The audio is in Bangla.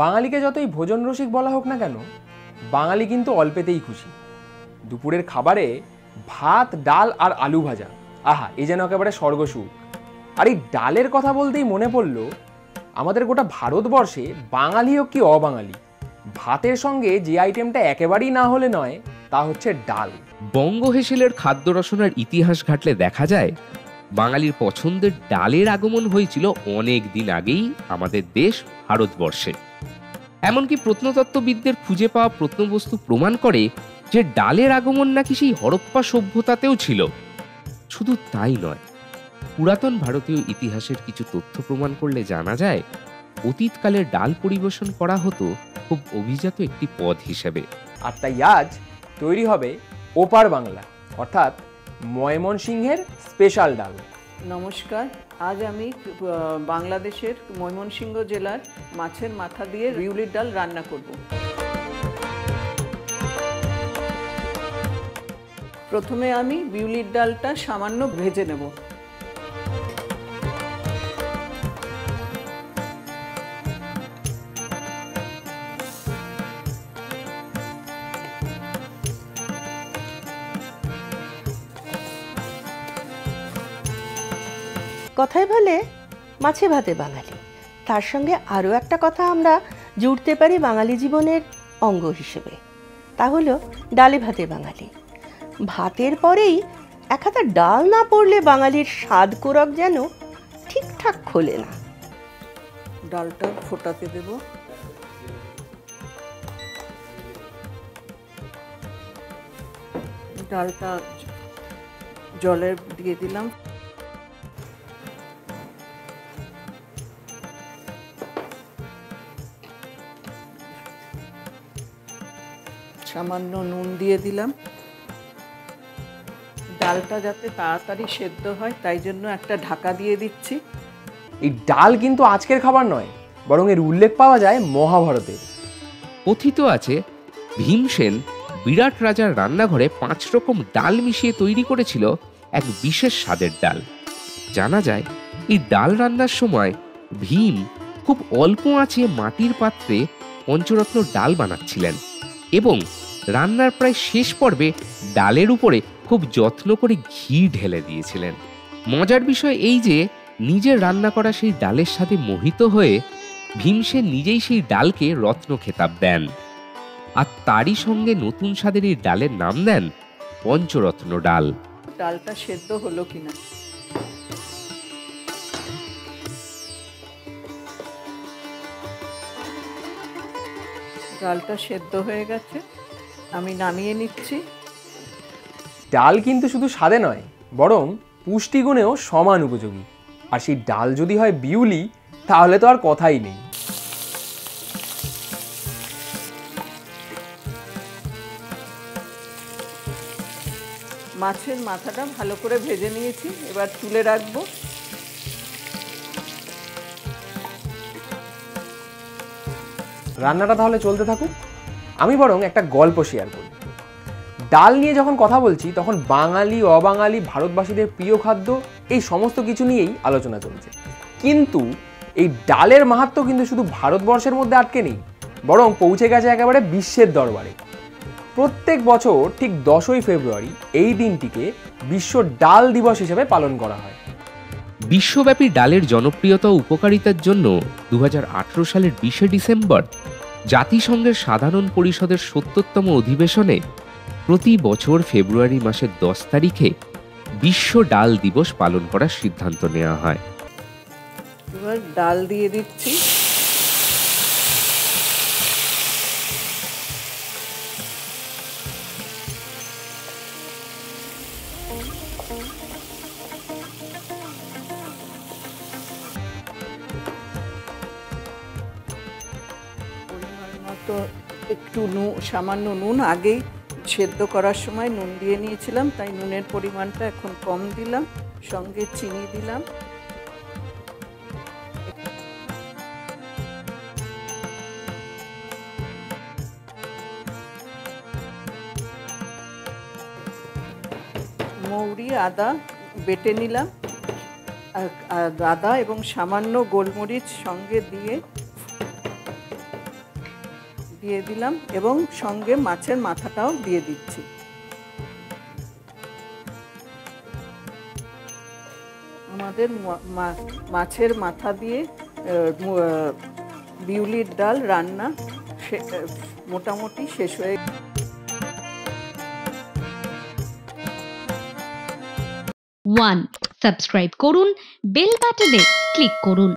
বাঙালিকে যতই ভোজন রসিক বলা হোক না কেন, বাঙালি কিন্তু অল্পেতেই খুশি। দুপুরের খাবারে ভাত, ডাল আর আলু ভাজা, আহা, এই যেন একেবারে স্বর্গসুখ। আর এই ডালের কথা বলতেই মনে পড়ল, আমাদের গোটা ভারতবর্ষে বাঙালি হোক কি অবাঙালি, ভাতের সঙ্গে যে আইটেমটা একেবারেই না হলে নয় তা হচ্ছে ডাল। বঙ্গ হেসেলের খাদ্য রচনার ইতিহাস ঘাটলে দেখা যায় বাঙালির পছন্দের ডালের আগমন হয়েছিল অনেক দিন আগেই আমাদের দেশ ভারতবর্ষে। এমনকি প্রত্নতত্ত্ববিদদের খুঁজে পাওয়া প্রত্নবস্তু প্রমাণ করে যে ডালের আগমন নাকি সেই হরপ্পা সভ্যতাতেও ছিল। শুধু তাই নয়, পুরাতন ভারতীয় ইতিহাসের কিছু তথ্য প্রমাণ করলে জানা যায় অতীতকালে ডাল পরিবেশন করা হতো খুব অভিজাত একটি পদ হিসেবে। আর তাই আজ তৈরি হবে ওপার বাংলা, অর্থাৎ ময়মনসিংহের স্পেশাল ডাল। নমস্কার, আজ আমি বাংলাদেশের ময়মনসিংহ জেলার মাছের মাথা দিয়ে বিউলির ডাল রান্না করব। প্রথমে আমি বিউলির ডালটা সামান্য ভেজে নেব। কথায় বলে মাছে ভাতে বাঙালি, তার সঙ্গে আরও একটা কথা আমরা জুড়তে পারি বাঙালি জীবনের অঙ্গ হিসেবে, তা হলো ডালে ভাতে বাঙালি। ভাতের পরেই এক হাতা ডাল না পড়লে বাঙালির স্বাদ কোরক যেন ঠিকঠাক খোলে না। ডালটা ফোটাতে দেব। ডালটা জলে দিয়ে দিলাম। সামান্য নুন দিয়ে দিলাম। ডালটা যাতে তাড়াতাড়ি সেদ্ধ হয় তাই জন্য একটা ঢাকা দিয়ে দিচ্ছি। এই ডাল কিন্তু আজকের খাবার নয়, বরং এর উল্লেখ পাওয়া যায় মহাভারতে। কথিত আছে ভীমসেন বিরাট রাজার রান্নাঘরে 5 রকম ডাল মিশিয়ে তৈরি করেছিল এক বিশেষ স্বাদের ডাল। জানা যায় এই ডাল রান্নার সময় ভীম খুব অল্প আঁচে মাটির পাত্রে পঞ্চরত্ন ডাল বানাচ্ছিলেন এবং রান্নার প্রায় শেষ পর্বে ডালের উপরে খুব যত্ন করে ঘি ঢেলে দিয়েছিলেন। মজার বিষয় এই যে নিজের রান্না করা সেই ডালের সাথে মোহিত হয়ে ভীমসেন নিজেই সেই ডালকে রত্ন খেতাব দেন, আর তারই সঙ্গে নতুন স্বাদের এই ডালের নাম দেন পঞ্চরত্ন ডাল। ডালটা সেদ্ধ হলো কিনা ডালটা সেদ্ধ হয়ে গেছে, আমি নামিয়ে নিচ্ছি। ডাল কিন্তু শুধু স্বাদে নয়, বরং পুষ্টিগুণেও সমান উপযোগী। আর সেই ডাল যদি হয় বিউলি, তাহলে তো আর কথাই নেই। মাছের মাথাটা ভালো করে ভেজে নিয়েছি, এবার তুলে রাখবো। রান্নাটা তাহলে চলতে থাকুক, আমি বরং একটা গল্প শেয়ার করি। ডাল নিয়ে যখন কথা বলছি তখন বাঙালি অবাঙালি ভারতবাসীদের প্রিয় খাদ্য এই সমস্ত কিছু নিয়েই আলোচনা চলছে। কিন্তু এই ডালের মাহাত্ম্য কিন্তু শুধু ভারতবর্ষের মধ্যে আটকে নেই, বরং পৌঁছে গেছে একেবারে বিশ্বের দরবারে। প্রত্যেক বছর ঠিক 10ই ফেব্রুয়ারি এই দিনটিকে বিশ্ব ডাল দিবস হিসেবে পালন করা হয়। বিশ্বব্যাপী ডালের জনপ্রিয়তা ও উপকারিতার জন্য 2018 সালের 20শে ডিসেম্বর জাতিসংঘের সাধারণ পরিষদের 70তম অধিবেশনে প্রতি বছর ফেব্রুয়ারি মাসের 10 তারিখে বিশ্ব ডাল দিবস পালন করার সিদ্ধান্ত নেওয়া হয়। এবার ডাল দিয়ে দিচ্ছি। পরিমাণ মতো একটু সামান্য নুন, আগেই সেদ্ধ করার সময় নুন দিয়ে নিয়েছিলাম, তাই নুনের পরিমাণটা এখন কম দিলাম। সঙ্গে চিনি দিলাম। মৌরি, আদা বেটে নিলাম, আদা এবং সামান্য গোলমরিচ সঙ্গে দিয়ে দিয়ে দিলাম এবং সঙ্গে মাছের মাথাটাও দিয়ে দিচ্ছি। আমাদের মাছের মাথা দিয়ে বিউলির ডাল রান্না মোটামুটি শেষ হয়ে। 1. সাবস্ক্রাইব করুন, বেল বাটনে ক্লিক করুন।